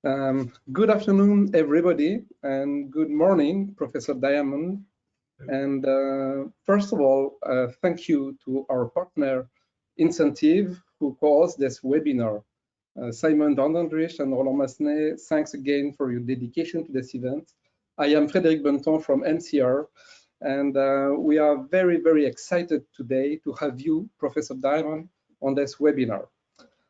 Good afternoon, everybody, and good morning, Professor Diamond. And first of all, thank you to our partner, Incentive, who caused this webinar. Simon Dandendrich and Roland Massenet, thanks again for your dedication to this event. I am Frédéric Bonneton from MCR, and we are very, very excited today to have you, Professor Diamond, on this webinar.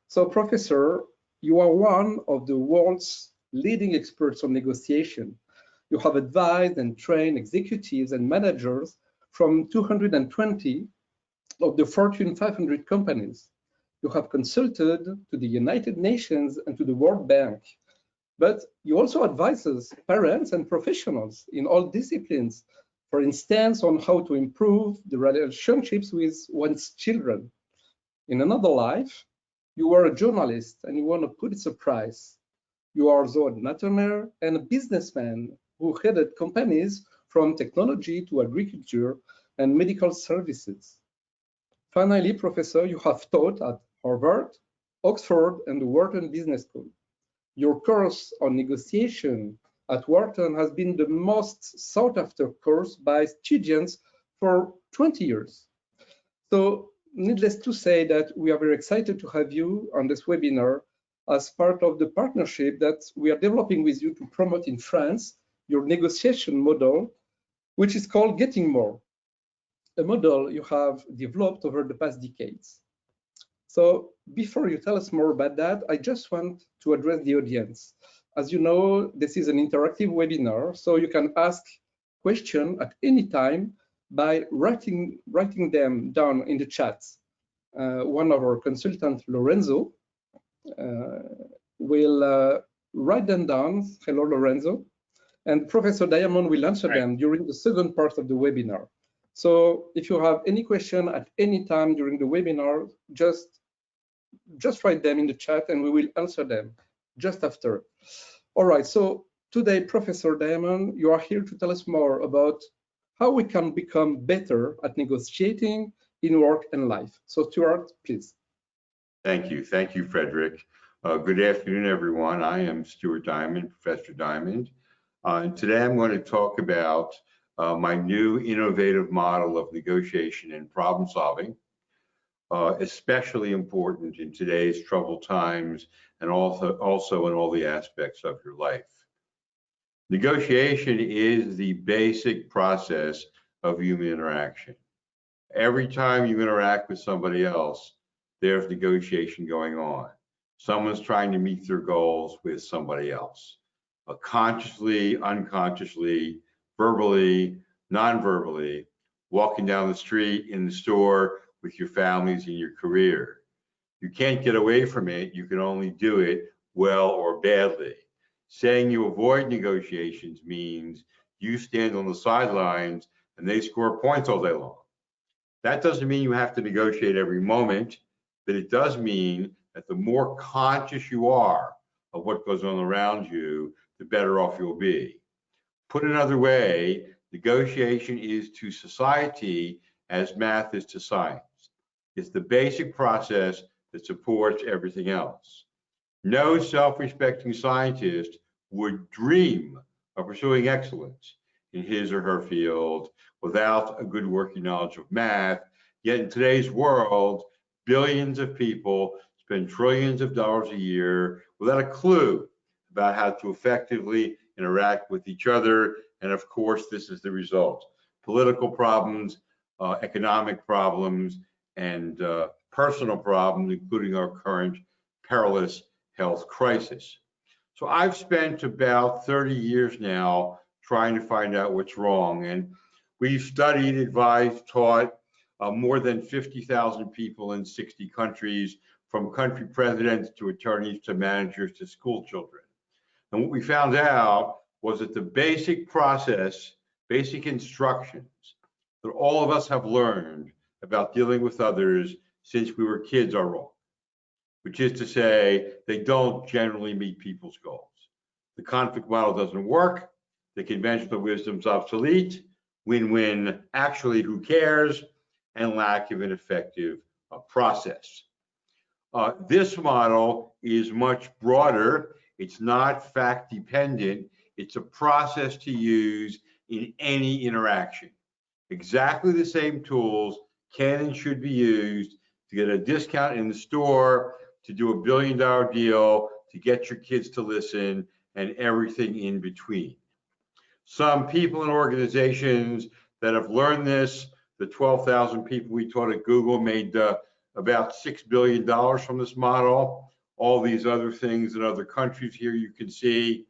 So, Professor, you are one of the world's leading experts on negotiation. You have advised and trained executives and managers from 220 of the Fortune 500 companies. You have consulted to the United Nations and to the World Bank, but you also advise parents and professionals in all disciplines, for instance, on how to improve the relationships with one's children. In another life, you were a journalist and you won a Pulitzer Prize. You are also an entrepreneur and a businessman who headed companies from technology to agriculture and medical services. Finally, Professor, you have taught at Harvard, Oxford, and the Wharton Business School. Your course on negotiation at Wharton has been the most sought after course by students for 20 years. So, needless to say that we are very excited to have you on this webinar as part of the partnership that we are developing with you to promote in France your negotiation model, which is called Getting More, a model you have developed over the past decades. So before you tell us more about that, I just want to address the audience. As you know, this is an interactive webinar, so you can ask questions at any time by writing them down in the chat. One of our consultants, Lorenzo, will write them down. Hello, Lorenzo. And Professor Diamond will answer them during the second part of the webinar. So if you have any question at any time during the webinar, just write them in the chat and we will answer them just after. All right, so today, Professor Diamond, you are here to tell us more about how we can become better at negotiating in work and life. So Stuart, please. Thank you, Frederick. Good afternoon, everyone. I am Stuart Diamond, Professor Diamond. And today I'm going to talk about my new innovative model of negotiation and problem solving, especially important in today's troubled times and also in all the aspects of your life. Negotiation is the basic process of human interaction. Every time you interact with somebody else, there's negotiation going on. Someone's trying to meet their goals with somebody else. Consciously, unconsciously, verbally, non-verbally, walking down the street, in the store, with your families, in your career. You can't get away from it. You can only do it well or badly. Saying you avoid negotiations means you stand on the sidelines and they score points all day long. That doesn't mean you have to negotiate every moment, but it does mean that the more conscious you are of what goes on around you, the better off you'll be. Put another way, negotiation is to society as math is to science. It's the basic process that supports everything else. No self-respecting scientist would dream of pursuing excellence in his or her field without a good working knowledge of math. Yet in today's world, billions of people spend trillions of dollars a year without a clue about how to effectively interact with each other. And of course, this is the result. Political problems, economic problems, and personal problems, including our current perilous health crisis. So I've spent about 30 years now trying to find out what's wrong. And we've studied, advised, taught more than 50,000 people in 60 countries, from country presidents to attorneys to managers to school children. And what we found out was that the basic process, basic instructions that all of us have learned about dealing with others since we were kids are wrong, which is to say they don't generally meet people's goals. The conflict model doesn't work. The conventional wisdom's obsolete. Win-win, actually, who cares? And lack of an effective process. This model is much broader. It's not fact dependent. It's a process to use in any interaction. Exactly the same tools can and should be used to get a discount in the store, to do $1 billion deal, to get your kids to listen, and everything in between. Some people and organizations that have learned this, the 12,000 people we taught at Google made about $6 billion from this model. All these other things in other countries here you can see.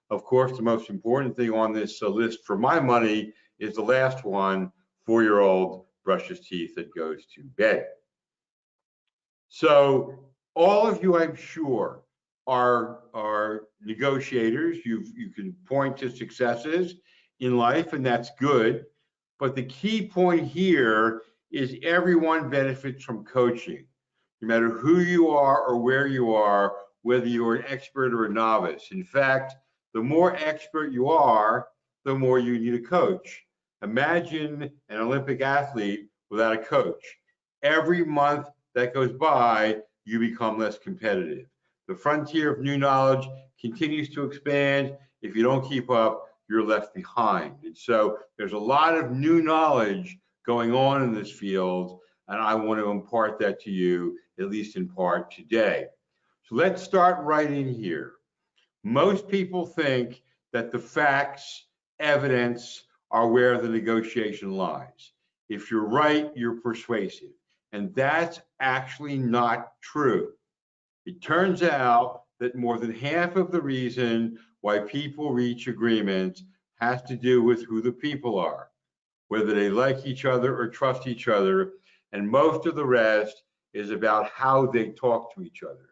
Of course, the most important thing on this list for my money is the last one, 4-year-old brushes teeth and goes to bed. So all of you, I'm sure, are negotiators. You can point to successes in life, and that's good. But the key point here is everyone benefits from coaching, no matter who you are or where you are, whether you're an expert or a novice. In fact, the more expert you are, the more you need a coach. Imagine an Olympic athlete without a coach. Every month that goes by, you become less competitive. The frontier of new knowledge continues to expand. If you don't keep up, you're left behind. And so there's a lot of new knowledge going on in this field, and I want to impart that to you, at least in part today. So let's start right in here. Most people think that the facts, evidence are where the negotiation lies. If you're right, you're persuasive. And that's actually not true. It turns out that more than half of the reason why people reach agreement has to do with who the people are, whether they like each other or trust each other, and most of the rest is about how they talk to each other.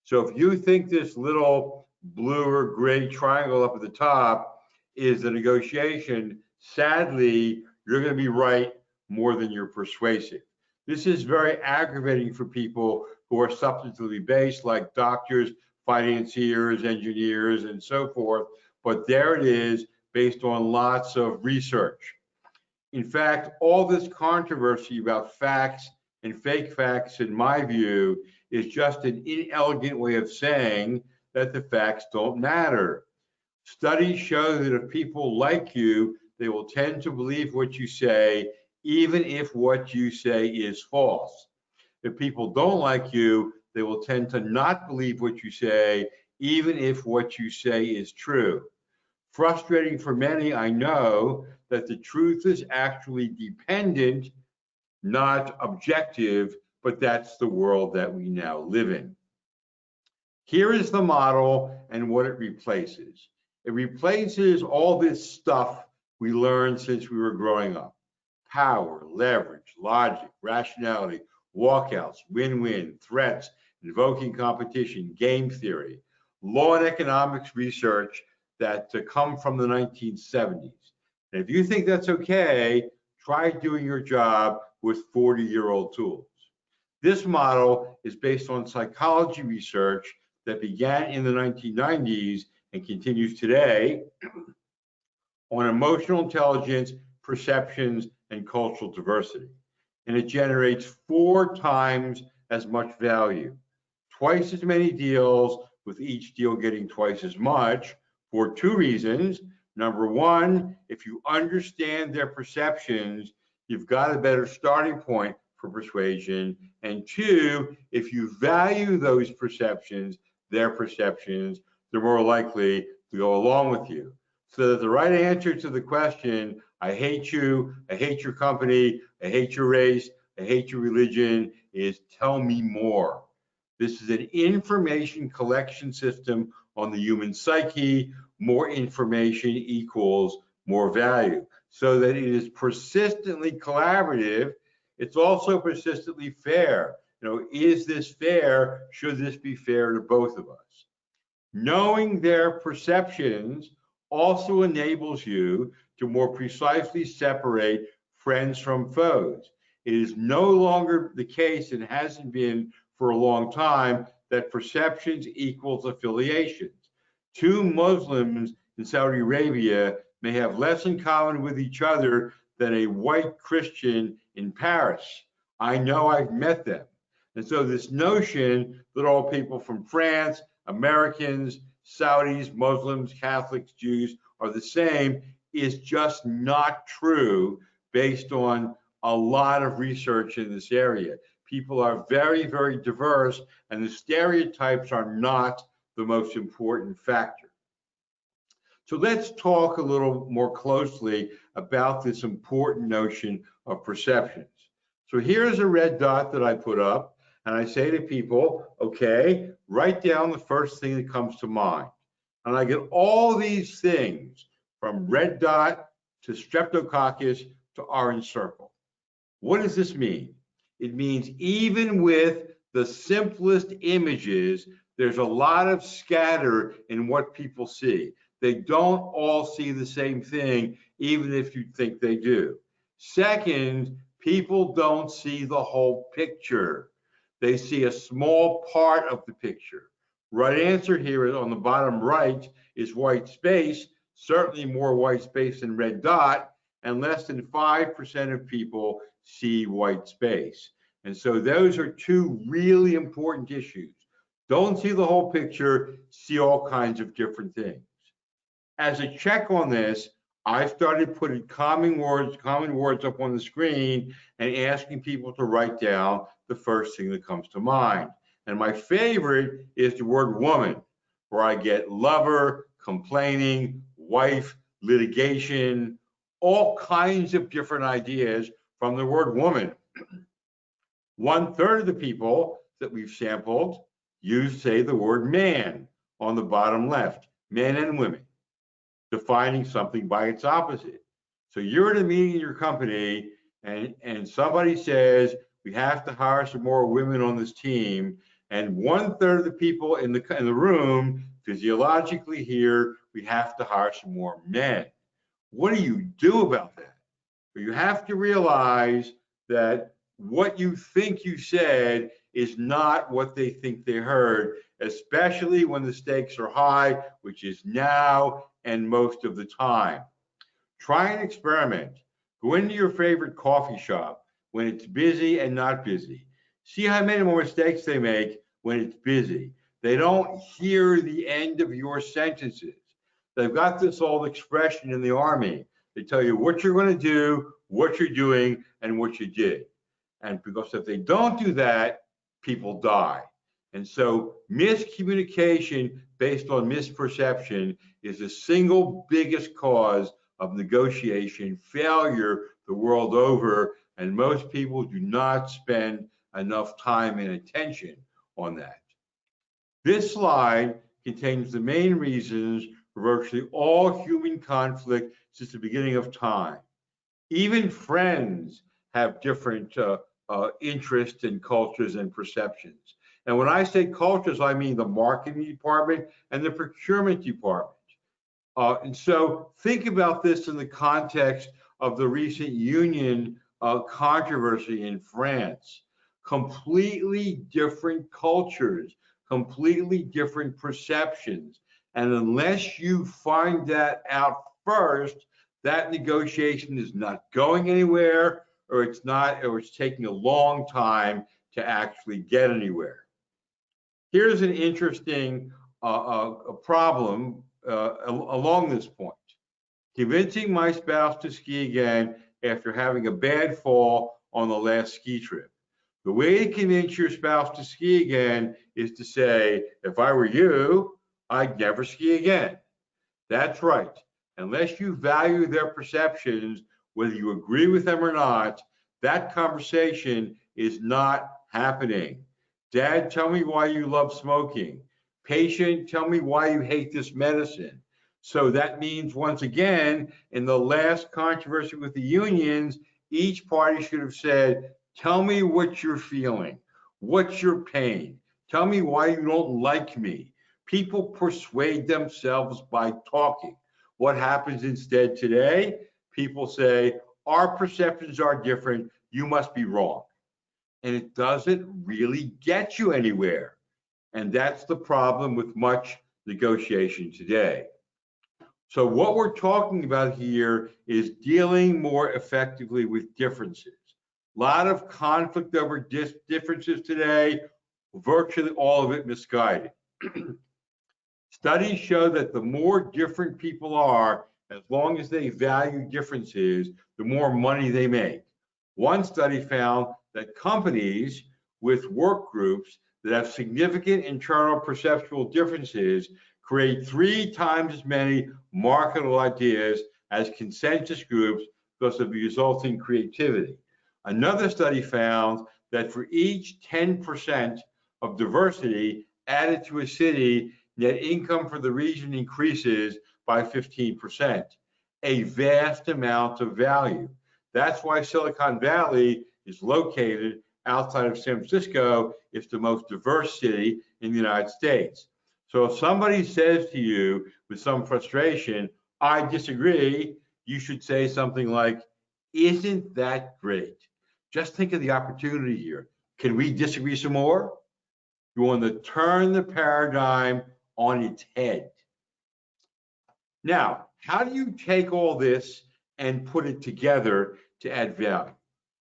So if you think this little blue or gray triangle up at the top is the negotiation, sadly, you're going to be right more than you're persuasive. This is very aggravating for people who are substantively based, like doctors, financiers, engineers, and so forth. But there it is, based on lots of research. In fact, all this controversy about facts and fake facts, in my view, is just an inelegant way of saying that the facts don't matter. Studies show that if people like you, they will tend to believe what you say, even if what you say is false. If people don't like you, they will tend to not believe what you say, even if what you say is true. Frustrating for many, I know, that the truth is actually dependent, not objective, but that's the world that we now live in. Here is the model and what it replaces. It replaces all this stuff we learned since we were growing up. Power, leverage, logic, rationality, walkouts, win-win, threats, invoking competition, game theory, law and economics research that come from the 1970s. And if you think that's okay, try doing your job with 40-year-old tools. This model is based on psychology research that began in the 1990s and continues today on emotional intelligence, perceptions, and cultural diversity. And it generates 4 times as much value, twice as many deals, with each deal getting twice as much, for 2 reasons. Number one, if you understand their perceptions, you've got a better starting point for persuasion. And 2, if you value those perceptions, their perceptions, they're more likely to go along with you. So that the right answer to the question, I hate you, I hate your company, I hate your race, I hate your religion, is tell me more. This is an information collection system on the human psyche. More information equals more value. So that it is persistently collaborative. It's also persistently fair. You know, is this fair? Should this be fair to both of us? Knowing their perceptions also enables you to more precisely separate friends from foes. It is no longer the case, and hasn't been for a long time, that perceptions equals affiliations. 2 Muslims in Saudi Arabia may have less in common with each other than a white Christian in Paris. I know, I've met them. And so this notion that all people from France, Americans, Saudis, Muslims, Catholics, Jews are the same is just not true based on a lot of research in this area. People are very, very diverse, and the stereotypes are not the most important factor. So let's talk a little more closely about this important notion of perceptions. So here's a red dot that I put up, and I say to people, okay, write down the first thing that comes to mind. And I get all these things from red dot to streptococcus to orange circle. What does this mean? It means even with the simplest images, there's a lot of scatter in what people see. They don't all see the same thing, even if you think they do. Second, people don't see the whole picture. They see a small part of the picture. Right answer here is on the bottom right is white space, certainly more white space than red dot, and less than 5% of people see white space. And so those are two really important issues. Don't see the whole picture, see all kinds of different things. As a check on this, I started putting common words up on the screen and asking people to write down the first thing that comes to mind. And my favorite is the word woman, where I get lover, complaining, wife, litigation, all kinds of different ideas from the word woman. 1/3 of the people that we've sampled say the word man on the bottom left, men and women, defining something by its opposite. So you're at a meeting in your company and somebody says, we have to hire some more women on this team. And 1/3 of the people in the room physiologically hear, we have to hire some more men. What do you do about that? Well, you have to realize that what you think you said is not what they think they heard, especially when the stakes are high, which is now and most of the time. Try an experiment. Go into your favorite coffee shop when it's busy and not busy. See how many more mistakes they make when it's busy. They don't hear the end of your sentences. They've got this old expression in the Army. They tell you what you're going to do, what you're doing, and what you did. And because if they don't do that, people die. And so miscommunication based on misperception is the single biggest cause of negotiation failure the world over. And most people do not spend enough time and attention on that. This slide contains the main reasons for virtually all human conflict since the beginning of time. Even friends have different interests and cultures and perceptions. And when I say cultures, I mean the marketing department and the procurement department. And so think about this in the context of the recent union controversy in France. Completely different cultures, completely different perceptions. And unless you find that out first, that negotiation is not going anywhere, or it's taking a long time to actually get anywhere. Here's an interesting problem along this point. Convincing my spouse to ski again after having a bad fall on the last ski trip. The way to convince your spouse to ski again is to say, if I were you, I'd never ski again. That's right. Unless you value their perceptions, whether you agree with them or not, that conversation is not happening. Dad, tell me why you love smoking. Patient, tell me why you hate this medicine. So that means, once again, in the last controversy with the unions, each party should have said, tell me what you're feeling. What's your pain? Tell me why you don't like me. People persuade themselves by talking. What happens instead today? People say, our perceptions are different. You must be wrong. And it doesn't really get you anywhere. And that's the problem with much negotiation today. So what we're talking about here is dealing more effectively with differences. A lot of conflict over differences today, virtually all of it misguided. Studies show that the more different people are, as long as they value differences, the more money they make. One study found that companies with work groups that have significant internal perceptual differences create 3 times as many marketable ideas as consensus groups because of the resulting creativity. Another study found that for each 10% of diversity added to a city, net income for the region increases by 15%, a vast amount of value. That's why Silicon Valley is located outside of San Francisco. It's the most diverse city in the United States. So if somebody says to you with some frustration, I disagree, you should say something like, isn't that great? Just think of the opportunity here. Can we disagree some more? You want to turn the paradigm on its head. Now, how do you take all this and put it together to add value?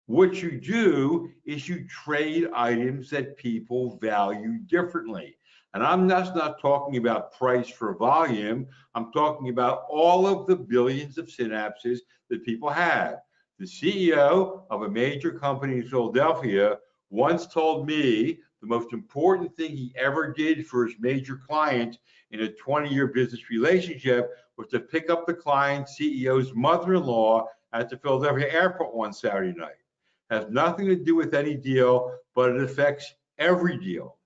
What you do is you trade items that people value differently. And I'm just not talking about price for volume. I'm talking about all of the billions of synapses that people have. The CEO of a major company in Philadelphia once told me the most important thing he ever did for his major client in a 20-year business relationship was to pick up the client's CEO's mother-in-law at the Philadelphia airport one Saturday night. Has nothing to do with any deal, but it affects every deal.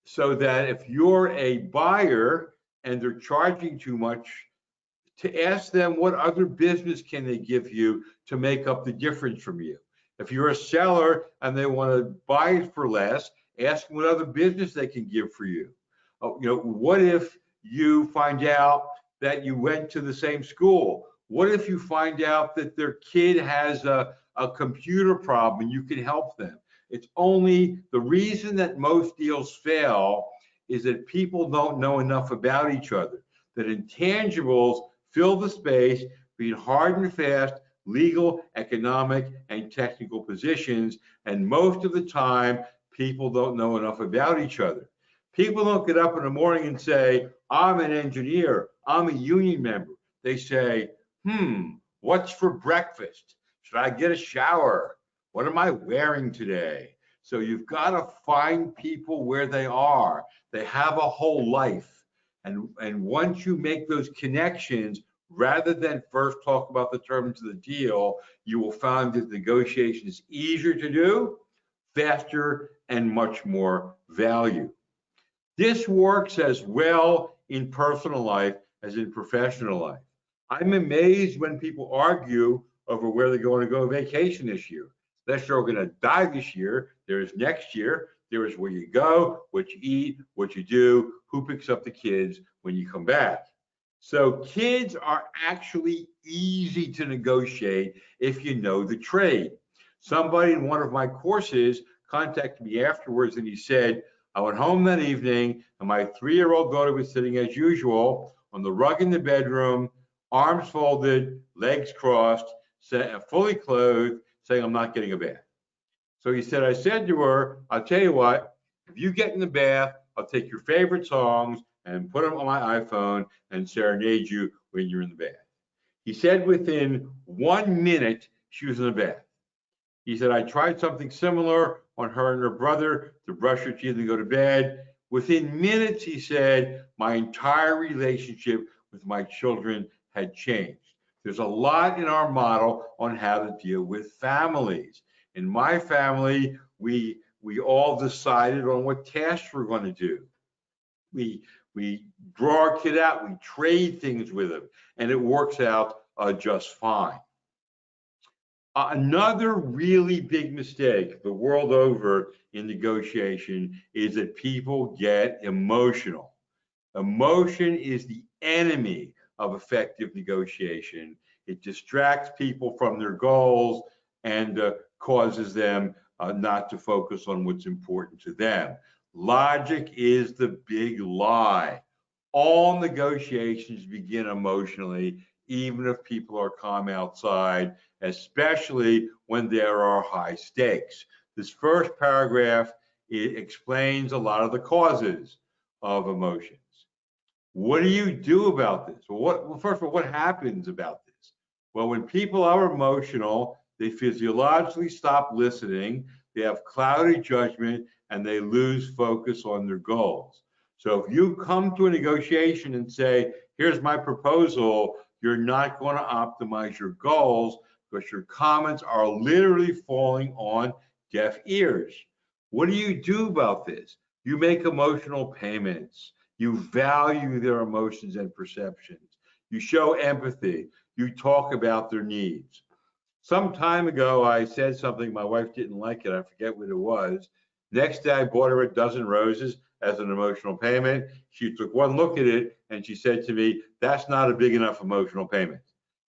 So that if you're a buyer and they're charging too much, to ask them what other business can they give you to make up the difference from you. If you're a seller and they want to buy it for less, ask them what other business they can give for you. What if you find out that you went to the same school? What if you find out that their kid has a computer problem and you can help them? It's only the reason that most deals fail is that people don't know enough about each other, that intangibles fill the space between hard and fast legal, economic, and technical positions, and most of the time, people don't know enough about each other. People don't get up in the morning and say, I'm an engineer, I'm a union member. They say, what's for breakfast? Should I get a shower? What am I wearing today? So you've got to find people where they are. They have a whole life. And once you make those connections, rather than first talk about the terms of the deal, you will find that negotiation is easier to do, faster, and much more value. This works as well in personal life as in professional life. I'm amazed when people argue over where they're going to go on vacation this year. Unless you're going to die this year, there's next year, there is where you go, what you eat, what you do, who picks up the kids when you come back. So kids are actually easy to negotiate if you know the trade. Somebody in one of my courses contacted me afterwards and he said, I went home that evening and my 3-year-old daughter was sitting as usual on the rug in the bedroom, arms folded, legs crossed, fully clothed, saying, I'm not getting a bath. So he said, I said to her, I'll tell you what, if you get in the bath, I'll take your favorite songs and put them on my iPhone and serenade you when you're in the bath. He said within 1 minute, she was in the bath. He said, I tried something similar on her and her brother to brush her teeth and go to bed. Within minutes, he said, my entire relationship with my children had changed. There's a lot in our model on how to deal with families. In my family, we all decided on what tasks we're going to do. We draw our kid out, we trade things with them, and it works out just fine. Another really big mistake the world over in negotiation is that people get emotional. Emotion is the enemy of effective negotiation. It distracts people from their goals and causes them not to focus on what's important to them. Logic is the big lie. All negotiations begin emotionally, even if people are calm outside, especially when there are high stakes. This first paragraph, it explains a lot of the causes of emotions. What do you do about this? Well, first of all, what happens about this? Well, when people are emotional, they physiologically stop listening, they have cloudy judgment, and they lose focus on their goals. So if you come to a negotiation and say, here's my proposal, you're not going to optimize your goals because your comments are literally falling on deaf ears. What do you do about this? You make emotional payments. You value their emotions and perceptions. You show empathy. You talk about their needs. Some time ago, I said something, my wife didn't like it. I forget what it was. Next day, I bought her a dozen roses as an emotional payment. She took one look at it and she said to me, that's not a big enough emotional payment.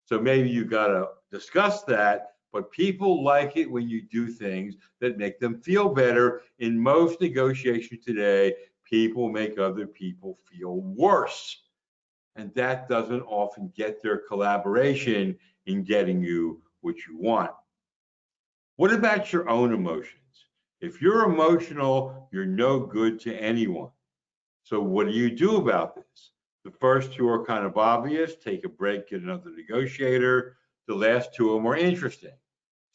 So maybe you got to discuss that, but people like it when you do things that make them feel better. In most negotiations today, people make other people feel worse. And that doesn't often get their collaboration in getting you what you want. What about your own emotions? If you're emotional, you're no good to anyone. So what do you do about this? The first two are kind of obvious. Take a break, get another negotiator. The last two are more interesting.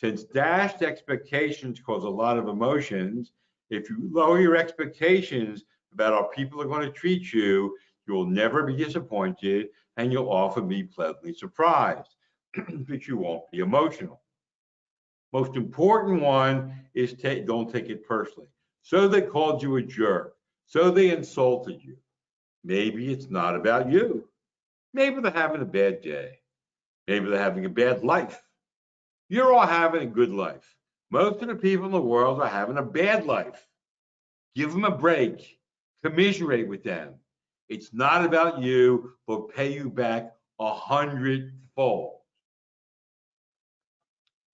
Since dashed expectations cause a lot of emotions, if you lower your expectations about how people are going to treat you, you will never be disappointed and you'll often be pleasantly surprised, but you won't be emotional. Most important one is don't take it personally. So they called you a jerk. So they insulted you. Maybe it's not about you. Maybe they're having a bad day. Maybe they're having a bad life. You're all having a good life. Most of the people in the world are having a bad life. Give them a break. Commiserate with them. It's not about you. They'll pay you back 100-fold.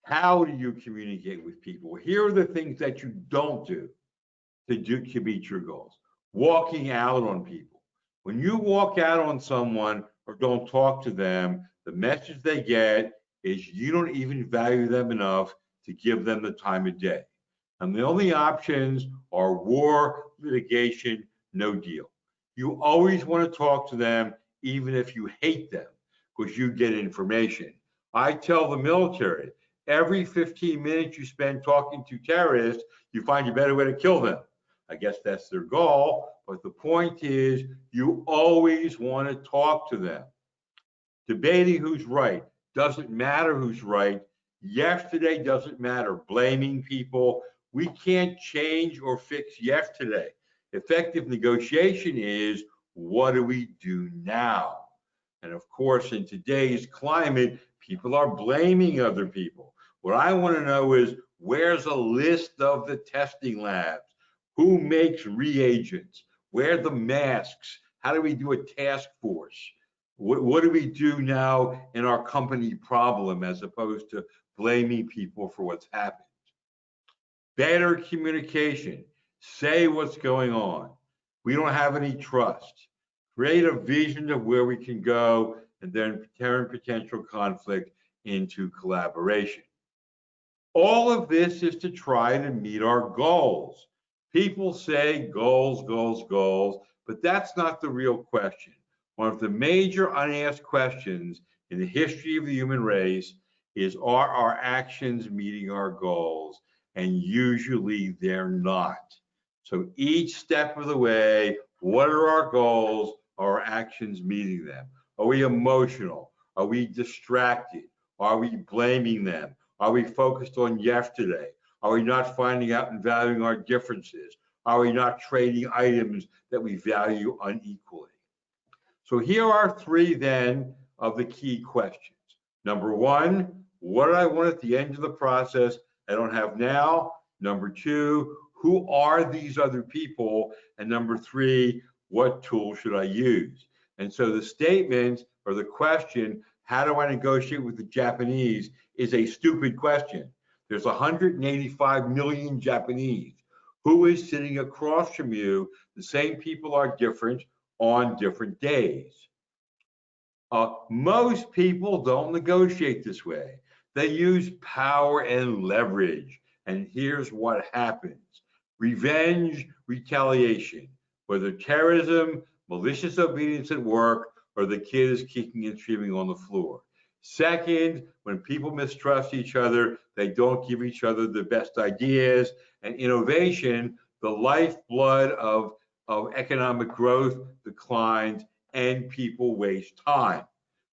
How do you communicate with people? Here are the things that you don't do to meet your goals. Walking out on people. When you walk out on someone or don't talk to them, the message they get is you don't even value them enough to give them the time of day. And the only options are war, litigation, no deal. You always want to talk to them, even if you hate them, because you get information. I tell the military, every 15 minutes you spend talking to terrorists, you find a better way to kill them. I guess that's their goal, but the point is you always want to talk to them. Debating who's right doesn't matter who's right. Yesterday doesn't matter. Blaming people, we can't change or fix yesterday. Effective negotiation is, what do we do now? And of course, in today's climate, people are blaming other people. What I want to know is, where's a list of the testing labs? Who makes reagents? Where are the masks? How do we do a task force? What do we do now in our company problem as opposed to blaming people for what's happened? Better communication. Say what's going on. We don't have any trust. Create a vision of where we can go and then turn potential conflict into collaboration. All of this is to try to meet our goals. People say goals, goals, goals, but that's not the real question. One of the major unasked questions in the history of the human race is, are our actions meeting our goals? And usually they're not. So each step of the way, what are our goals? Are our actions meeting them? Are we emotional? Are we distracted? Are we blaming them? Are we focused on yesterday? Are we not finding out and valuing our differences? Are we not trading items that we value unequally? So here are three then of the key questions. Number one, what do I want at the end of the process I don't have now? Number two, who are these other people? And number three, what tool should I use? And so the statement or the question, how do I negotiate with the Japanese, is a stupid question. There's 185 million Japanese. Who is sitting across from you? The same people are different on different days. Most people don't negotiate this way. They use power and leverage. And here's what happens. Revenge, retaliation, whether terrorism, malicious obedience at work, or the kid is kicking and screaming on the floor. Second, when people mistrust each other, they don't give each other the best ideas. And innovation, the lifeblood of economic growth, declines, and people waste time.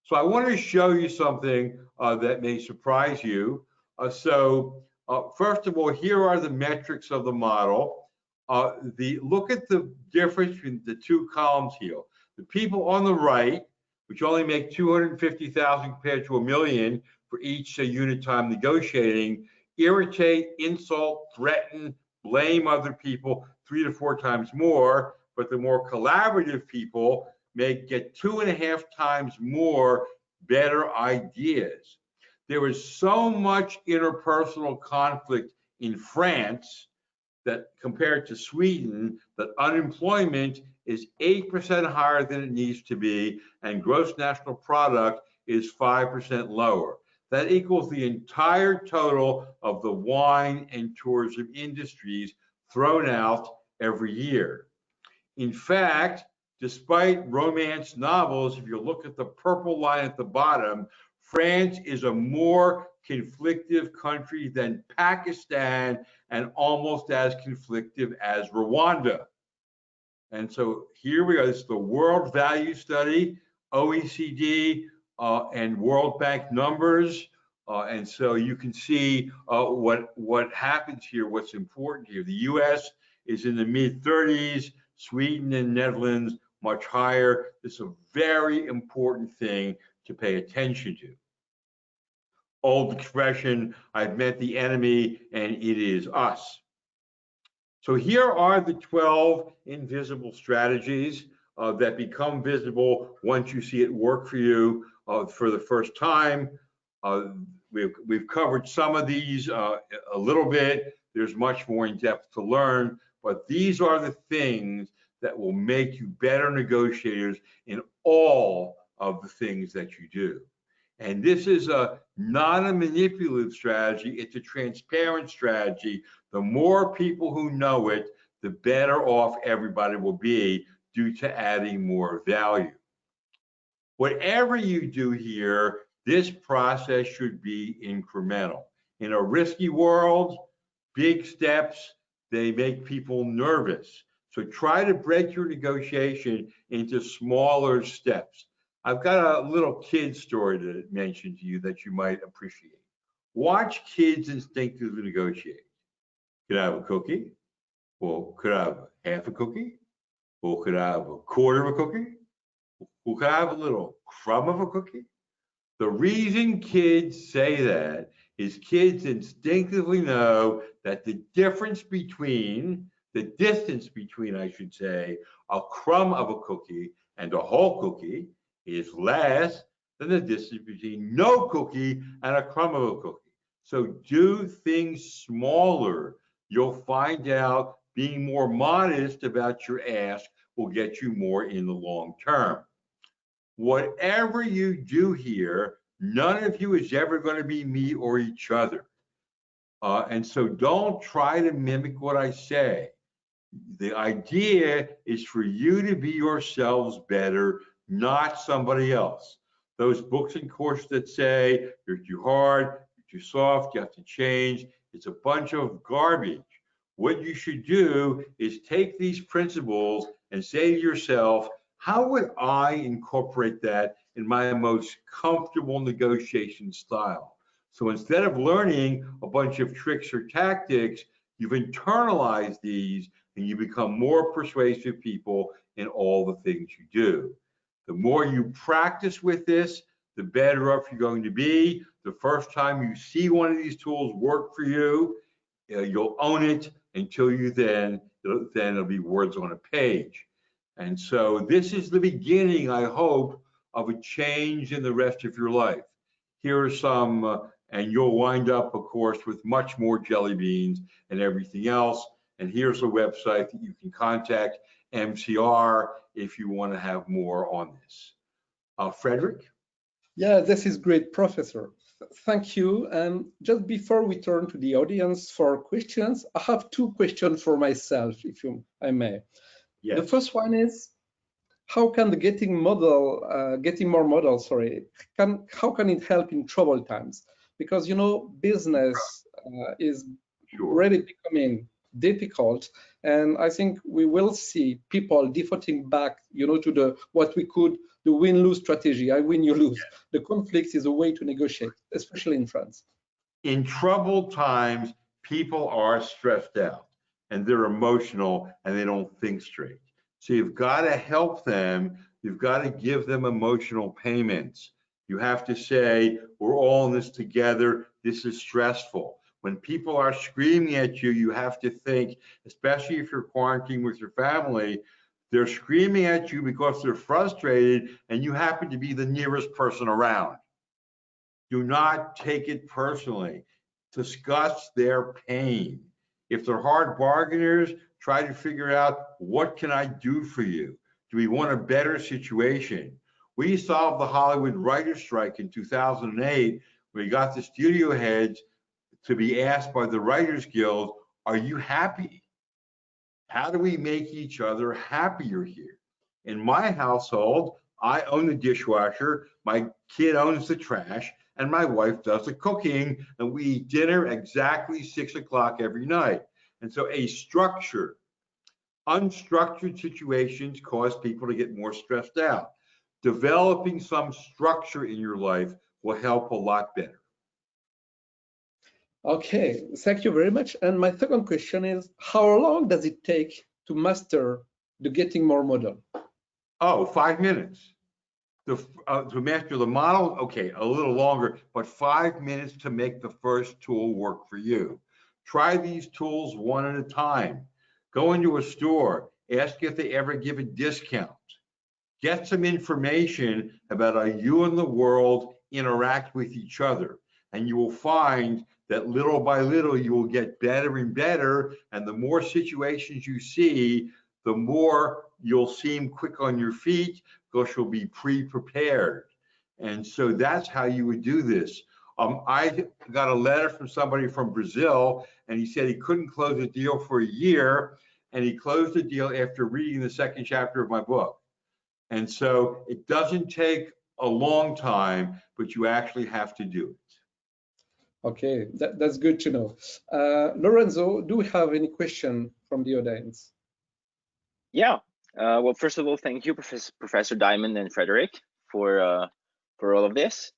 So I want to show you something that may surprise you. First of all, here are the metrics of the model. Look at the difference between the two columns here. The people on the right, which only make 250,000 compared to 1 million for each unit time negotiating, irritate, insult, threaten, blame other people 3 to 4 times more. But the more collaborative people may get 2.5 times more better ideas. There is so much interpersonal conflict in France that compared to Sweden, that unemployment is 8% higher than it needs to be, and gross national product is 5% lower. That equals the entire total of the wine and tourism industries thrown out every year. In fact, despite romance novels, if you look at the purple line at the bottom, France is a more conflictive country than Pakistan and almost as conflictive as Rwanda. And so here we are. This is the World Value Study, OECD and World Bank numbers. And so you can see what happens here, what's important here. The US is in the mid-30s, Sweden and Netherlands much higher. This is a very important thing to pay attention to. Old expression, I've met the enemy and it is us. So here are the 12 invisible strategies that become visible once you see it work for you for the first time. We've covered some of these a little bit. There's much more in depth to learn, but these are the things that will make you better negotiators in all of the things that you do. And this is not a manipulative strategy, it's a transparent strategy. The more people who know it, the better off everybody will be due to adding more value. Whatever you do here, this process should be incremental. In a risky world, big steps, they make people nervous. So try to break your negotiation into smaller steps. I've got a little kid story to mention to you that you might appreciate. Watch kids instinctively negotiate. Could I have a cookie? Well, could I have half a cookie? Well, could I have a quarter of a cookie? Well, could I have a little crumb of a cookie? The reason kids say that is kids instinctively know that the distance between, I should say, a crumb of a cookie and a whole cookie is less than the distance between no cookie and a crumb of a cookie. So do things smaller. You'll find out being more modest about your ask will get you more in the long term. Whatever you do here, none of you is ever going to be me or each other. And so don't try to mimic what I say. The idea is for you to be yourselves better, not somebody else. Those books and courses that say you're too hard, you're too soft, you have to change, it's a bunch of garbage. What you should do is take these principles and say to yourself, how would I incorporate that in my most comfortable negotiation style? So instead of learning a bunch of tricks or tactics, you've internalized these and you become more persuasive people in all the things you do. The more you practice with this, the better off you're going to be. The first time you see one of these tools work for you, you'll own it until you then it'll be words on a page. And so this is the beginning, I hope, of a change in the rest of your life. Here are some, and you'll wind up, of course, with much more jelly beans and everything else. And here's a website that you can contact MCR if you want to have more on this. Frederick? Yeah, this is great, Professor. Thank you. And just before we turn to the audience for questions, I have 2 questions for myself, if I may. Yes. The first one is, how can the getting more model, sorry, how can it help in troubled times? Because, you know, business is really becoming difficult, and I think we will see people defaulting back, you know, to the win-lose strategy. I win, you lose. The conflict is a way to negotiate, especially in France. In troubled times, people are stressed out and they're emotional and they don't think straight. So you've got to help them. You've got to give them emotional payments. You have to say, we're all in this together. This is stressful. When people are screaming at you, you have to think, especially if you're quarantining with your family, they're screaming at you because they're frustrated and you happen to be the nearest person around. Do not take it personally. Discuss their pain. If they're hard bargainers, try to figure out, what can I do for you? Do we want a better situation? We solved the Hollywood writer's strike in 2008. We got the studio heads to be asked by the Writers Guild, are you happy? How do we make each other happier here? In my household, I own the dishwasher, my kid owns the trash, and my wife does the cooking, and we eat dinner exactly 6 o'clock every night. And so a structure, unstructured situations cause people to get more stressed out. Developing some structure in your life will help a lot better. Okay, thank you very much. And my second question is, how long does it take to master the getting more model? Oh, 5 minutes. To master the model, okay, a little longer, but 5 minutes to make the first tool work for you. Try these tools one at a time. Go into a store, ask if they ever give a discount. Get some information about how you and the world interact with each other. And you will find that little by little, you will get better and better. And the more situations you see, the more you'll seem quick on your feet, because you'll be pre-prepared. And so that's how you would do this. I got a letter from somebody from Brazil, and he said he couldn't close a deal for a year, and he closed the deal after reading the second chapter of my book. And so it doesn't take a long time, but you actually have to do it. Okay, that's good to know. Lorenzo, do we have any question from the audience? Yeah. Well, first of all, thank you, Professor Diamond and Frederick, for all of this.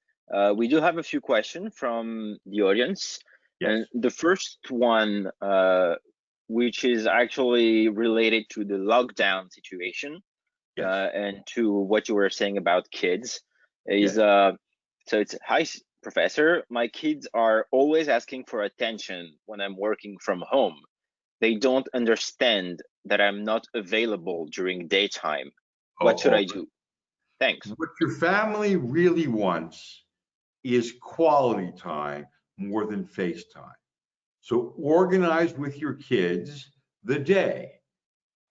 We do have a few questions from the audience. Yes. And the first one, which is actually related to the lockdown situation, yes, and to what you were saying about kids, is yes. So it's, hi, Professor, my kids are always asking for attention when I'm working from home. They don't understand that I'm not available during daytime. What should I do? Thanks. What your family really wants is quality time more than FaceTime. So organize with your kids the day.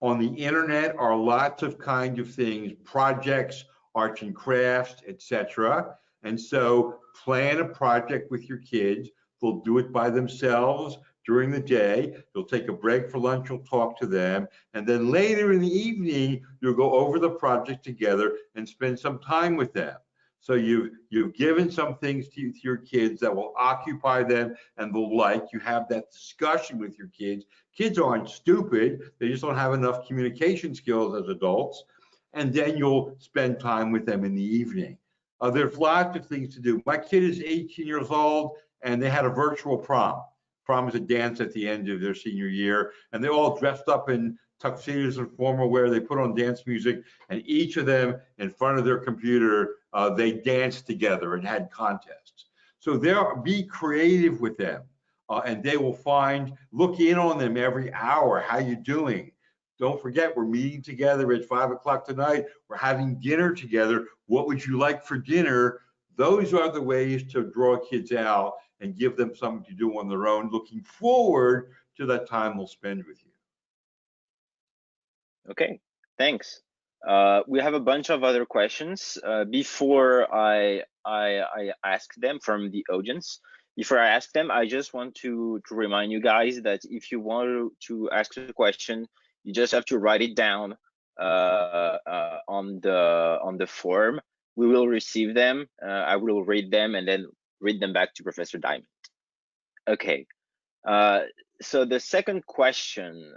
On the internet are lots of kind of things, projects, arts and crafts, etc. And so plan a project with your kids. They'll do it by themselves during the day. You'll take a break for lunch, you'll talk to them. And then later in the evening, you'll go over the project together and spend some time with them. So you've given some things to your kids that will occupy them and they'll like. You have that discussion with your kids. Kids aren't stupid. They just don't have enough communication skills as adults. And then you'll spend time with them in the evening. There's lots of things to do. My kid is 18 years old and they had a virtual prom. Prom is a dance at the end of their senior year. And they're all dressed up in tuxedos and formal wear. They put on dance music, and each of them in front of their computer, they danced together and had contests. So be creative with them, and they will look in on them every hour. How you doing? Don't forget, we're meeting together at 5 o'clock tonight. We're having dinner together. What would you like for dinner? Those are the ways to draw kids out and give them something to do on their own, looking forward to that time they'll spend with you. Okay, thanks. We have a bunch of other questions. Before I ask them from the audience, before I ask them, I just want to remind you guys that if you want to ask a question, you just have to write it down on the form. We will receive them. I will read them and then read them back to Professor Diamond. Okay. So the second question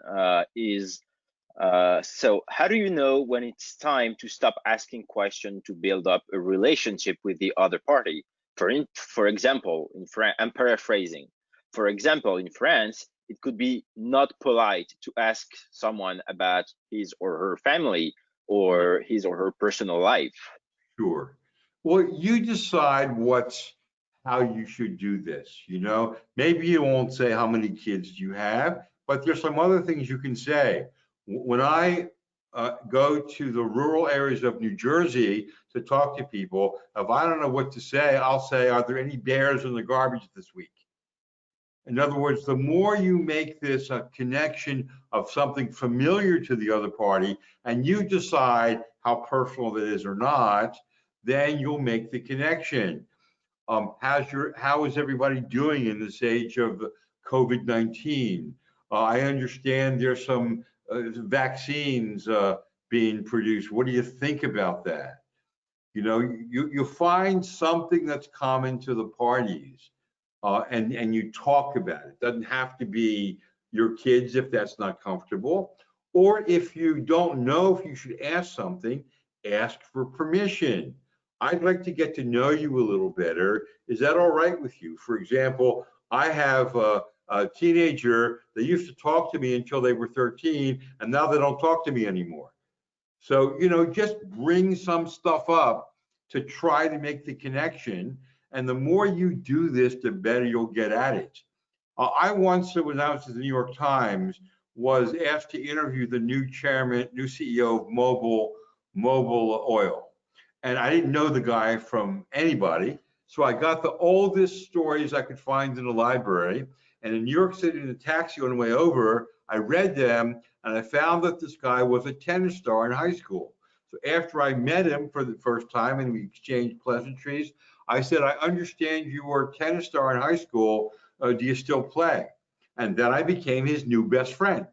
is, so how do you know when it's time to stop asking questions to build up a relationship with the other party? For example, in France, I'm paraphrasing. For example, in France, it could be not polite to ask someone about his or her family or his or her personal life. Sure. Well, you decide how you should do this. You know, maybe you won't say how many kids you have, but there's some other things you can say. When I go to the rural areas of New Jersey to talk to people, if I don't know what to say, I'll say, are there any bears in the garbage this week? In other words, the more you make this a connection of something familiar to the other party, and you decide how personal it is or not, then you'll make the connection. How is everybody doing in this age of COVID-19? I understand there's some vaccines being produced. What do you think about that? You know, you find something that's common to the parties, and you talk about it. It doesn't have to be your kids if that's not comfortable, or if you don't know if you should ask something, ask for permission. I'd like to get to know you a little better. Is that all right with you? For example, I have a teenager that used to talk to me until they were 13, and now they don't talk to me anymore. So, you know, just bring some stuff up to try to make the connection. And the more you do this, the better you'll get at it. I once, when I was at the New York Times, was asked to interview the new CEO of Mobil Oil. And I didn't know the guy from anybody. So I got the oldest stories I could find in the library. And in New York City, in the taxi on the way over, I read them, and I found that this guy was a tennis star in high school. So after I met him for the first time and we exchanged pleasantries, I said, I understand you were a tennis star in high school. Do you still play? And then I became his new best friend.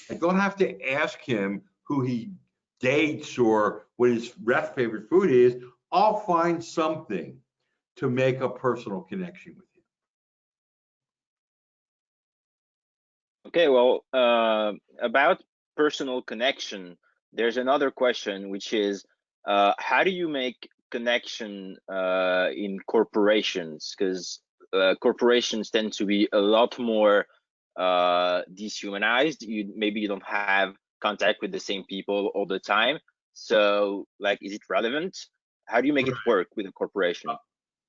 I don't have to ask him who he dates or what his favorite food is. I'll find something to make a personal connection with you. Okay, well, about personal connection, there's another question, which is, how do you make connection in corporations? Because corporations tend to be a lot more dehumanized. Maybe you don't have contact with the same people all the time. So, like, is it relevant? How do you make it work with a corporation?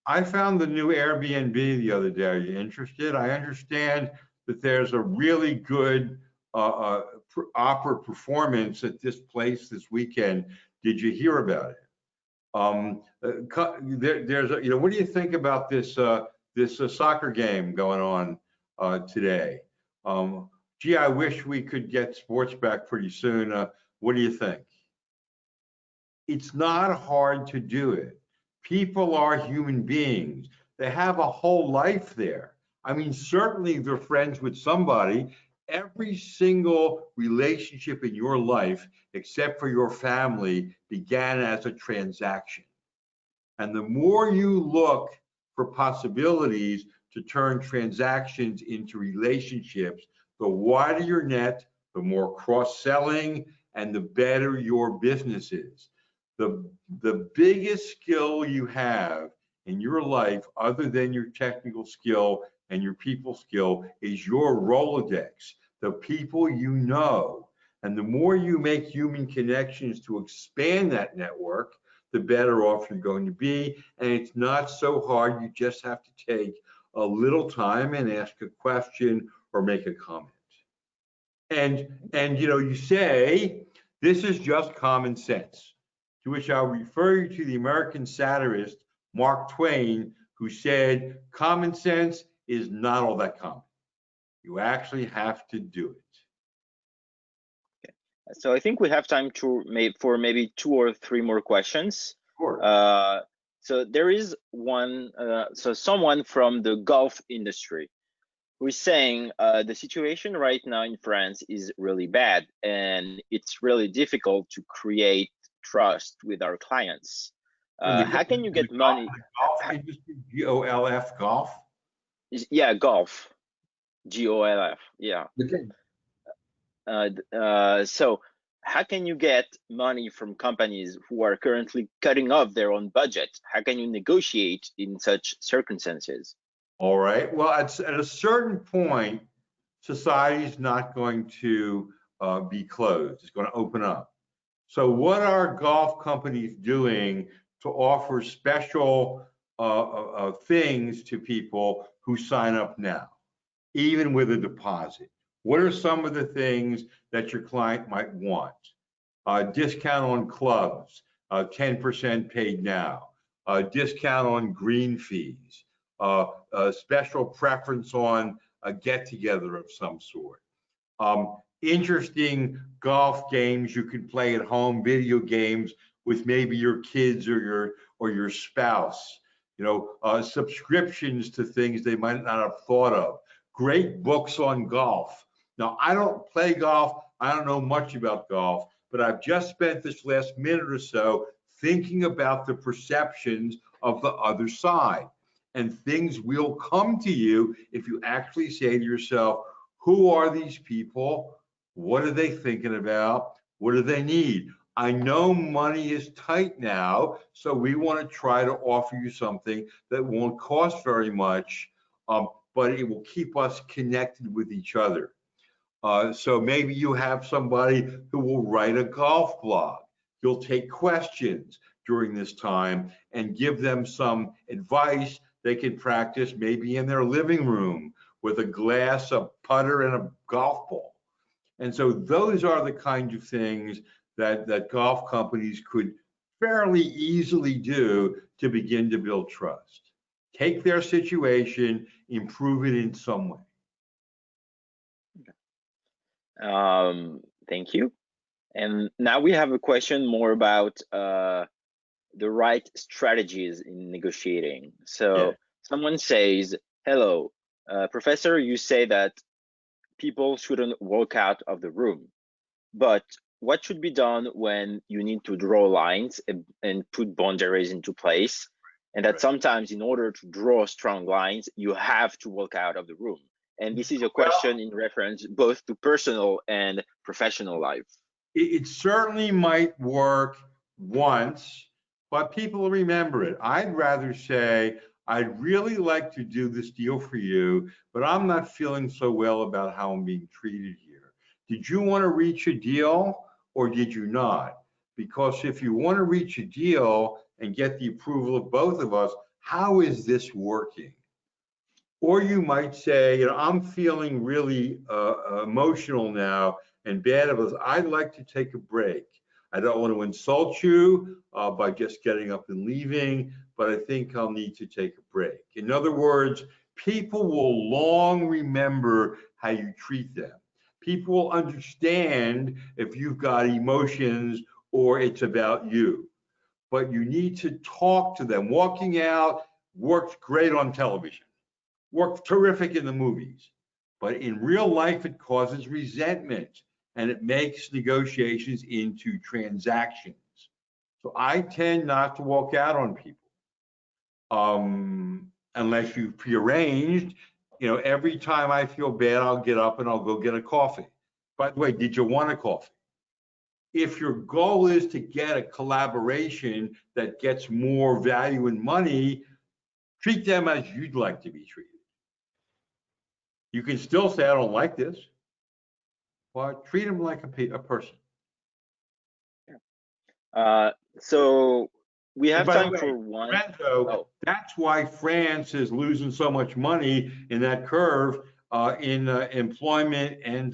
I found the new Airbnb the other day. Are you interested? I understand that there's a really good opera performance at this place this weekend. Did you hear about it? There's a, you know, what do you think about this soccer game going on today? Gee, I wish we could get sports back pretty soon. What do you think? It's not hard to do it. People are human beings. They have a whole life there. I mean, certainly they're friends with somebody. Every single relationship in your life, except for your family, began as a transaction. And the more you look for possibilities to turn transactions into relationships, the wider your net, the more cross-selling, and the better your business is. The biggest skill you have in your life, other than your technical skill and your people skill, is your Rolodex, the people you know. And the more you make human connections to expand that network, the better off you're going to be. And it's not so hard. You just have to take a little time and ask a question or make a comment. And you know, you say, this is just common sense. To which I'll refer you to the American satirist Mark Twain, who said, common sense is not all that common. You actually have to do it. Okay. So I think we have time for maybe 2 or 3 more questions. Sure. So there is one, so someone from the golf industry was saying the situation right now in France is really bad, and it's really difficult to create trust with our clients. How can you get money? Golf industry, G-O-L-F, golf? Yeah, golf, G-O-L-F, yeah. Okay. So how can you get money from companies who are currently cutting off their own budget? How can you negotiate in such circumstances? All right. Well, at a certain point, society is not going to be closed. It's going to open up. So what are golf companies doing to offer special things to people who sign up now, even with a deposit? What are some of the things that your client might want? Discount on clubs, 10% paid now, discount on green fees, a special preference on a get-together of some sort. Interesting golf games you can play at home, video games with maybe your kids or your spouse. You know, subscriptions to things they might not have thought of. Great books on golf. Now, I don't play golf. I don't know much about golf, but I've just spent this last minute or so thinking about the perceptions of the other side. And things will come to you if you actually say to yourself, who are these people? What are they thinking about? What do they need? I know money is tight now, so we want to try to offer you something that won't cost very much, but it will keep us connected with each other. So maybe you have somebody who will write a golf blog. You'll take questions during this time and give them some advice they can practice maybe in their living room with a glass, a putter, and a golf ball. And so those are the kinds of things that golf companies could fairly easily do to begin to build trust. Take their situation, improve it in some way. Thank you. And now we have a question more about the right strategies in negotiating. So someone says, hello, Professor, you say that people shouldn't walk out of the room, but what should be done when you need to draw lines and put boundaries into place? And that sometimes in order to draw strong lines, you have to walk out of the room. And this is a question in reference both to personal and professional life. It certainly might work once, but people remember it. I'd rather say, I'd really like to do this deal for you, but I'm not feeling so well about how I'm being treated here. Did you want to reach a deal or did you not? Because if you want to reach a deal and get the approval of both of us, how is this working? Or you might say, you know, I'm feeling really emotional now and bad about this. I'd like to take a break. I don't want to insult you by just getting up and leaving, but I think I'll need to take a break. In other words, people will long remember how you treat them. People will understand if you've got emotions or it's about you. But you need to talk to them. Walking out works great on television, works terrific in the movies, but in real life it causes resentment and it makes negotiations into transactions. So I tend not to walk out on people unless you've prearranged. You know, every time I feel bad, I'll get up and I'll go get a coffee. By the way, did you want a coffee? If your goal is to get a collaboration that gets more value and money, treat them as you'd like to be treated. You can still say, I don't like this, but treat them like a person. So we have time for one. Lorenzo, that's why France is losing so much money in that curve in employment and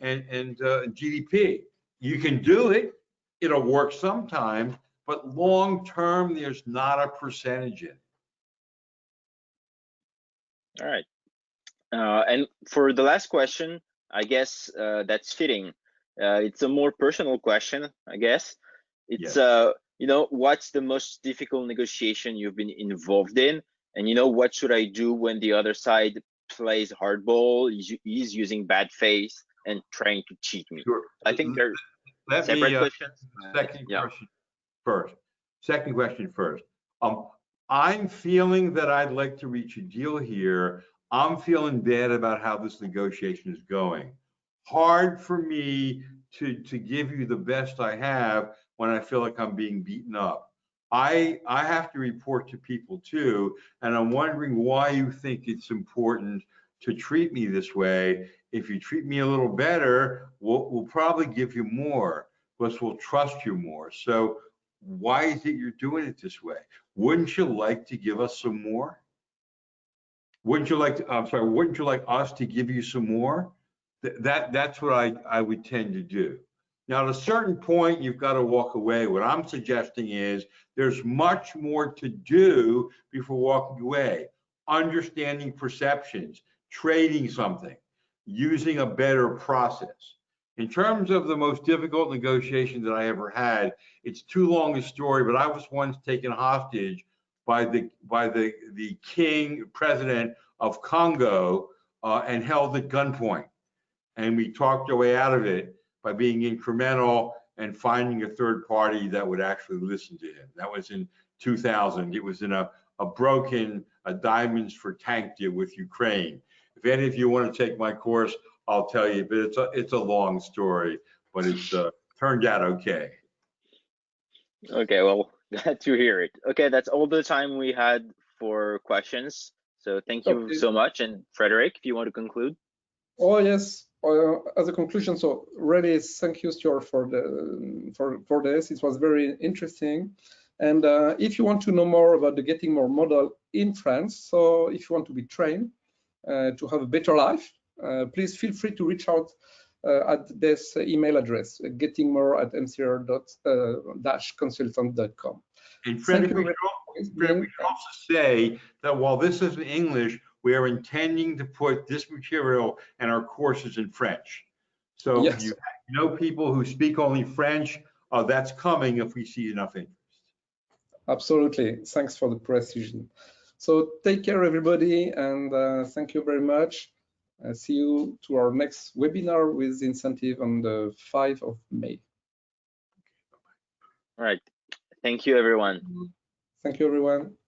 GDP. You can do it. It'll work sometimes, but long term, there's not a percentage in it. All right. And for the last question, I guess that's fitting. It's a more personal question, I guess. It's, you know, what's the most difficult negotiation you've been involved in? And, you know, what should I do when the other side plays hardball, he's using bad faith and trying to cheat me. Sure. I think they're Let separate me, questions. Second Yeah. question first. Second question first. I'm feeling that I'd like to reach a deal here. I'm feeling bad about how this negotiation is going. Hard for me to give you the best I have when I feel like I'm being beaten up. I have to report to people too, and I'm wondering why you think it's important to treat me this way. If you treat me a little better, we'll probably give you more, because we'll trust you more. So why is it you're doing it this way? Wouldn't you like to give us some more? Wouldn't you like to, I'm sorry, wouldn't you like us to give you some more? That's what I would tend to do. Now, at a certain point, you've got to walk away. What I'm suggesting is there's much more to do before walking away. Understanding perceptions, trading something, using a better process. In terms of the most difficult negotiation that I ever had, it's too long a story, but I was once taken hostage by the president of Congo and held at gunpoint. And we talked our way out of it by being incremental and finding a third party that would actually listen to him. That was in 2000. It was in a broken Diamonds for Tank deal with Ukraine. If any of you want to take my course, I'll tell you, but it's a long story, but it's turned out okay. Okay, well, glad to hear it. Okay, that's all the time we had for questions. So thank you so much. And Frederick, if you want to conclude. Oh yes. As a conclusion, so really thank you, Stuart, for this. It was very interesting. And if you want to know more about the Getting More model in France, so if you want to be trained to have a better life, please feel free to reach out at this email address, gettingmore@mcr-consultant.com. And Frederick, we should also say that while this is in English, we are intending to put this material and our courses in French. So yes. If you know people who speak only French, that's coming if we see enough interest. Absolutely. Thanks for the precision. So take care, everybody, and thank you very much. See you to our next webinar with incentive on the 5th of May. All right. Thank you, everyone. Thank you, everyone.